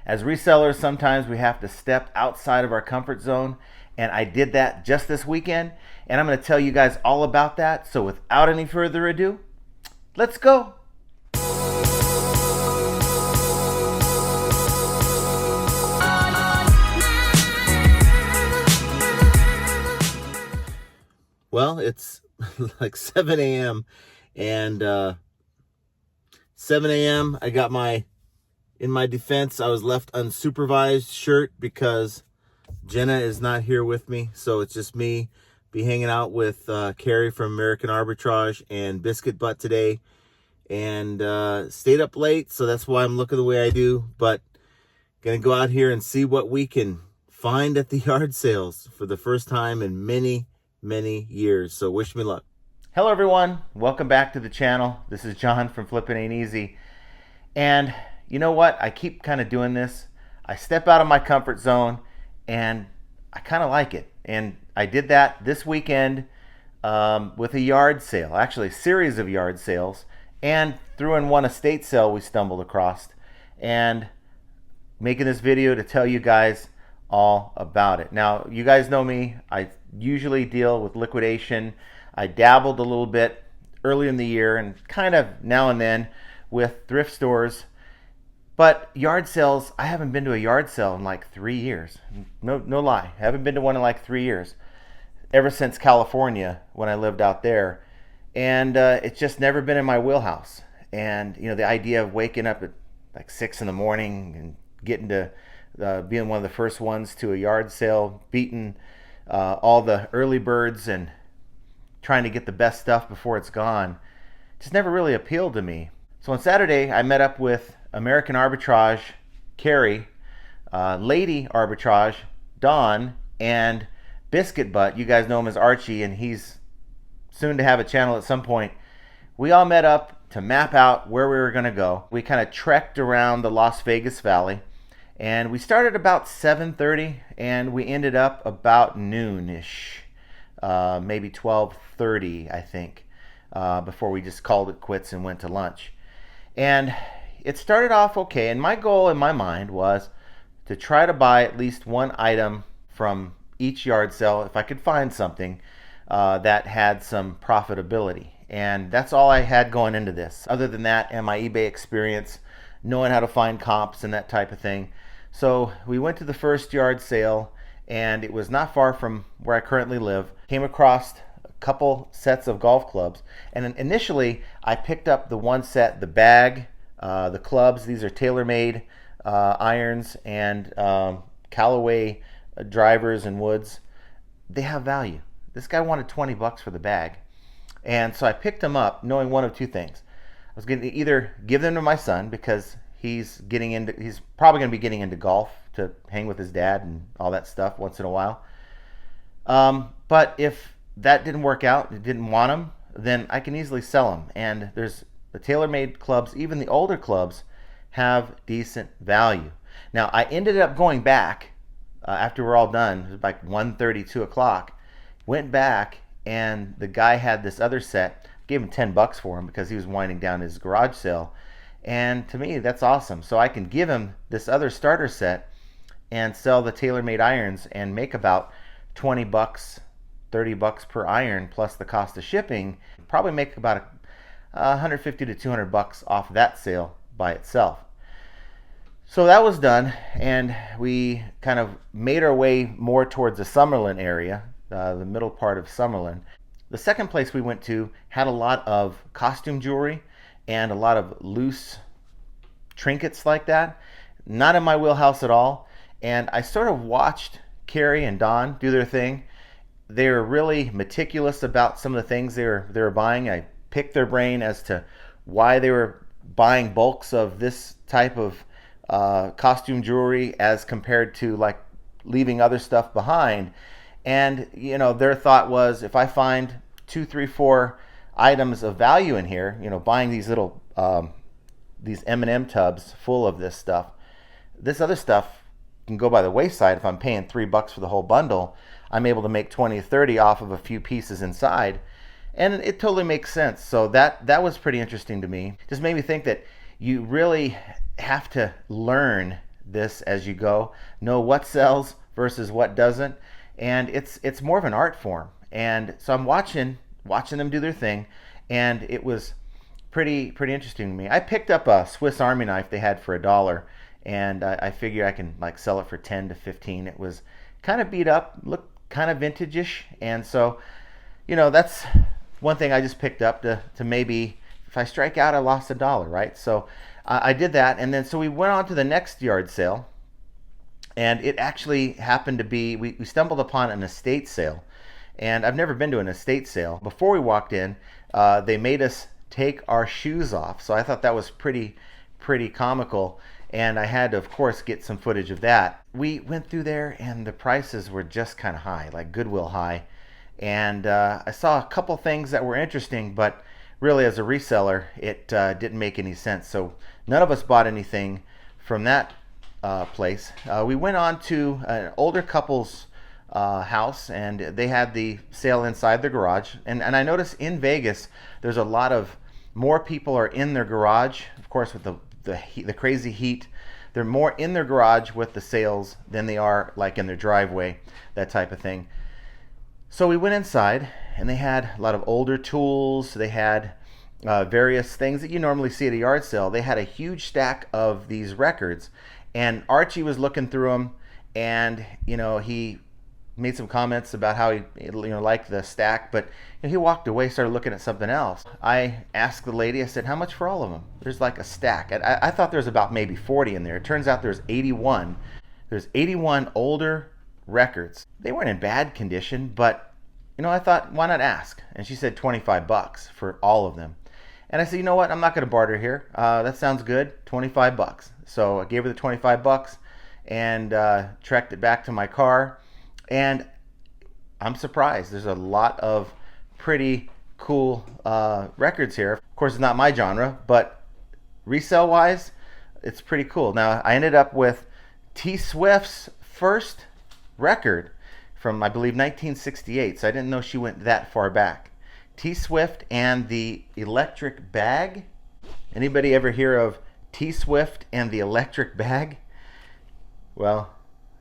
As resellers, sometimes we have to step outside of our comfort zone, and I did that just this weekend, and I'm going to tell you guys all about that. So without any further ado, let's go. Well, it's like 7 a.m. and 7 a.m. I got in my defense, I was left unsupervised shirt because Jenna is not here with me. So it's just me be hanging out with Cary from American Arbitrage and Biscuittbutt today, and stayed up late. So that's why I'm looking the way I do, but gonna go out here and see what we can find at the yard sales for the first time in many years. So wish me luck. Hello everyone, welcome back to the channel. This is John from Flippin' Ain't Easy. And you know what? I keep kind of doing this. I step out of my comfort zone and I kind of like it. And I did that this weekend with a yard sale, actually a series of yard sales, and threw in one estate sale we stumbled across. And making this video to tell you guys all about it. Now, you guys know me. I usually deal with liquidation. I dabbled a little bit early in the year and kind of now and then with thrift stores. But yard sales, I haven't been to a yard sale in like 3 years. No lie. I haven't been to one in like 3 years. Ever since California, when I lived out there. And it's just never been in my wheelhouse. And, you know, the idea of waking up at like 6 in the morning and getting to being one of the first ones to a yard sale, beating all the early birds and trying to get the best stuff before it's gone, just never really appealed to me. So on Saturday, I met up with American Arbitrage, Cary, Lady Arbitrage, Dawn, and Biscuittbutt. You guys know him as Archie, and he's soon to have a channel at some point. We all met up to map out where we were going to go. We kind of trekked around the Las Vegas Valley, and we started about 7:30, and we ended up about noonish, maybe 12:30, I think, before we just called it quits and went to lunch. And it started off okay, and my goal in my mind was to try to buy at least one item from each yard sale if I could find something that had some profitability. And that's all I had going into this, other than that and my eBay experience, knowing how to find comps and that type of thing. So we went to the first yard sale, and it was not far from where I currently live. Came across a couple sets of golf clubs, and initially I picked up the one set, the bag, the clubs. These are TaylorMade irons and Callaway drivers and woods. They have value. This guy wanted 20 bucks for the bag, and so I picked them up knowing one of two things. I was going to either give them to my son because he's probably going to be getting into golf to hang with his dad and all that stuff once in a while. But if that didn't work out, didn't want them, then I can easily sell them. And there's the TaylorMade clubs, even the older clubs, have decent value. Now, I ended up going back after we're all done. It was like 1:30, 2 o'clock. Went back, and the guy had this other set. Gave him 10 bucks for him because he was winding down his garage sale. And to me, that's awesome. So I can give him this other starter set and sell the TaylorMade irons and make about 20 bucks, 30 bucks per iron plus the cost of shipping. Probably make about 150 to 200 bucks off that sale by itself. So that was done, and we kind of made our way more towards the Summerlin area, the middle part of Summerlin. The second place we went to had a lot of costume jewelry and a lot of loose trinkets like that. Not in my wheelhouse at all. And I sort of watched Cary and Dawn do their thing. They were really meticulous about some of the things they were buying. I picked their brain as to why they were buying bulks of this type of costume jewelry as compared to like leaving other stuff behind. And you know, their thought was, if I find 2, 3, 4 items of value in here, you know, buying these little these M&M tubs full of this stuff, this other stuff can go by the wayside. If I'm paying $3 for the whole bundle, I'm able to make 20 or 30 off of a few pieces inside, and it totally makes sense. So that was pretty interesting to me. Just made me think that you really have to learn this as you go, know what sells versus what doesn't, and it's more of an art form. And so I'm watching them do their thing, and it was pretty interesting to me. I picked up a Swiss Army knife they had for $1, and I figure I can like sell it for 10 to 15. It was kind of beat up, looked kind of vintage-ish, and so that's one thing I just picked up to maybe if I strike out, I lost $1, right? So I did that, and then so we went on to the next yard sale, and it actually happened to be we stumbled upon an estate sale, and I've never been to an estate sale. Before we walked in, they made us take our shoes off, so I thought that was pretty comical, and I had to, of course, get some footage of that. We went through there, and the prices were just kind of high, like Goodwill high, and I saw a couple things that were interesting, but really as a reseller, it didn't make any sense. So none of us bought anything from that place. We went on to an older couple's house, and they had the sale inside their garage. And I noticed in Vegas, there's a lot of more people are in their garage, of course, with the crazy heat. They're more in their garage with the sales than they are like in their driveway, that type of thing. So we went inside, and they had a lot of older tools. They had various things that you normally see at a yard sale. They had a huge stack of these records, and Archie was looking through them, and he made some comments about how he liked the stack, but he walked away, started looking at something else. I asked the lady, I said, how much for all of them? There's like a stack. I thought there was about maybe 40 in there. It turns out there's 81. There's 81 older records. They weren't in bad condition, but I thought, why not ask? And she said $25 for all of them. And I said, you know what? I'm not going to barter here. That sounds good. $25. So I gave her the $25 and trekked it back to my car. And I'm surprised. There's a lot of pretty cool records here. Of course, it's not my genre, but resale wise, it's pretty cool. Now, I ended up with T Swift's first record from, I believe, 1968. So I didn't know she went that far back. T Swift and the Electric Bag. Anybody ever hear of T Swift and the Electric Bag? Well,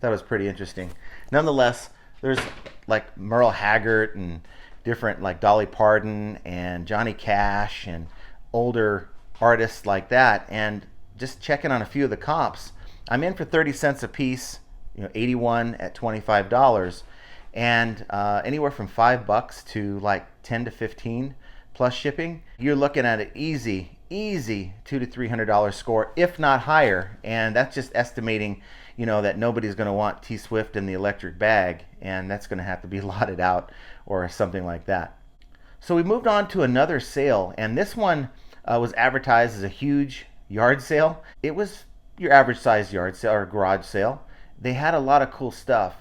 that was pretty interesting. Nonetheless, there's like Merle Haggard and different like Dolly Parton and Johnny Cash and older artists like that. And just checking on a few of the comps, I'm in for 30 cents a piece, 81 at $25, and anywhere from $5 to like 10 to 15 plus shipping. You're looking at an easy $200 to $300 score, if not higher. And that's just estimating, that nobody's going to want T Swift in the Electric Bag, and that's going to have to be lotted out or something like that. So we moved on to another sale, and this one was advertised as a huge yard sale. It was your average size yard sale or garage sale. They had a lot of cool stuff.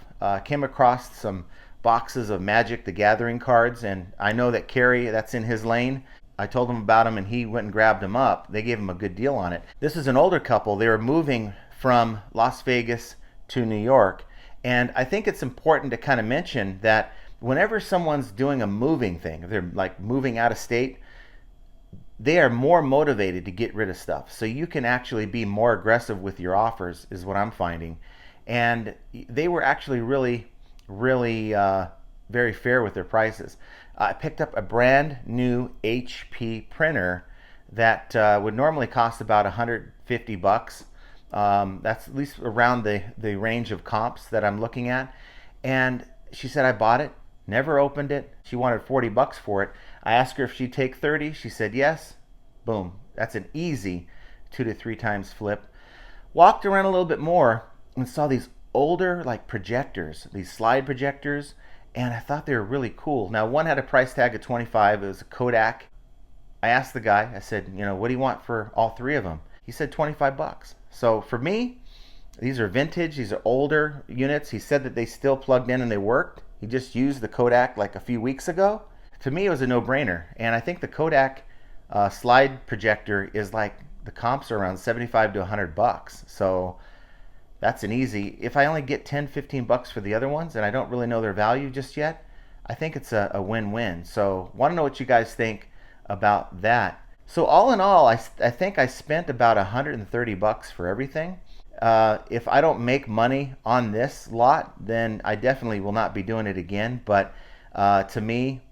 Came across some boxes of Magic the Gathering cards, and I know that Cary, that's in his lane. I told him about them, and he went and grabbed them up. They gave him a good deal on it. This is an older couple. They were moving from Las Vegas to New York, and I think it's important to kind of mention that whenever someone's doing a moving thing, if they're like moving out of state, they are more motivated to get rid of stuff. So you can actually be more aggressive with your offers, is what I'm finding. And they were actually really very fair with their prices. I picked up a brand new HP printer that would normally cost about $150. That's at least around the range of comps that I'm looking at. And she said, I bought it, never opened it. She wanted $40 for it. I asked her if she'd take 30. She said yes. Boom. That's an easy 2 to 3 times flip. Walked around a little bit more and saw these older like projectors, these slide projectors, and I thought they were really cool. Now, one had a price tag of $25. It was a Kodak. I asked the guy, I said, what do you want for all 3 of them? He said $25. So for me, these are vintage, these are older units. He said that they still plugged in and they worked. He just used the Kodak like a few weeks ago. To me, it was a no-brainer. And I think the Kodak slide projector is like, the comps are around $75 to $100. So that's an easy. If I only get $10, $15 for the other ones and I don't really know their value just yet, I think it's a win-win. So want to know what you guys think about that. So all in all, I think I spent about $130 for everything. If I don't make money on this lot, then I definitely will not be doing it again. But to me,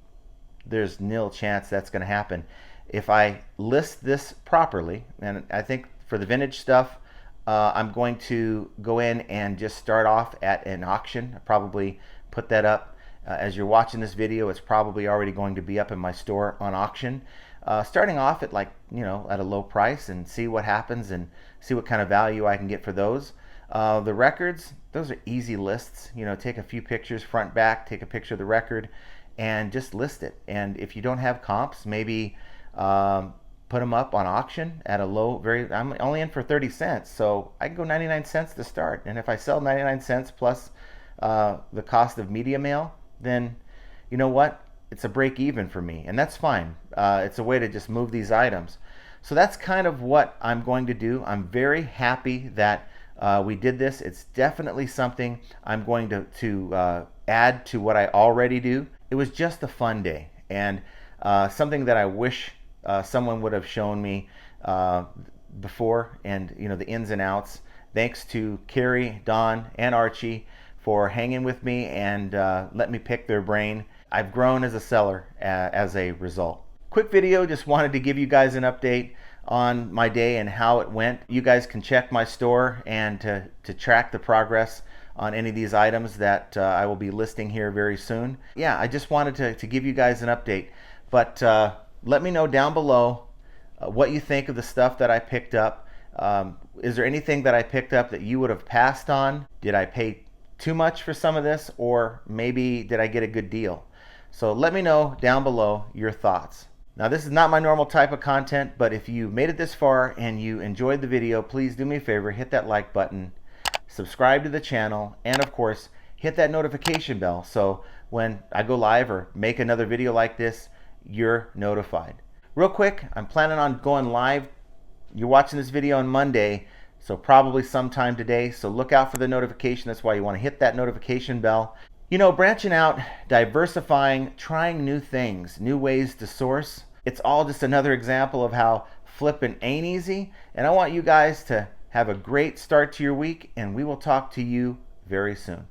there's nil chance that's going to happen. If I list this properly, and I think for the vintage stuff, I'm going to go in and just start off at an auction. I'll probably put that up. As you're watching this video, it's probably already going to be up in my store on auction. Starting off at at a low price and see what happens and see what kind of value I can get for those. The records, those are easy lists. Take a few pictures front back, take a picture of the record, and just list it. And if you don't have comps, maybe put them up on auction at a low, I'm only in for 30 cents, so I can go 99 cents to start. And if I sell 99 cents plus the cost of media mail, then you know what? It's a break even for me, and that's fine. It's a way to just move these items. So that's kind of what I'm going to do. I'm very happy that we did this. It's definitely something I'm going to add to what I already do. It was just a fun day, and something that I wish someone would have shown me before, and the ins and outs. Thanks to Cary, Don, and Archie for hanging with me and let me pick their brain. I've grown as a seller as a result. Quick video, just wanted to give you guys an update on my day and how it went. You guys can check my store and to track the progress on any of these items that I will be listing here very soon. Yeah, I just wanted to give you guys an update. But let me know down below what you think of the stuff that I picked up. Is there anything that I picked up that you would have passed on? Did I pay too much for some of this, or maybe did I get a good deal? So let me know down below your thoughts. Now, this is not my normal type of content, but if you made it this far and you enjoyed the video, please do me a favor, hit that like button, subscribe to the channel, and of course, hit that notification bell so when I go live or make another video like this, you're notified. Real quick, I'm planning on going live. You're watching this video on Monday, so probably sometime today, so look out for the notification. That's why you want to hit that notification bell. Branching out, diversifying, trying new things, new ways to source. It's all just another example of how flipping ain't easy. And I want you guys to have a great start to your week, and we will talk to you very soon.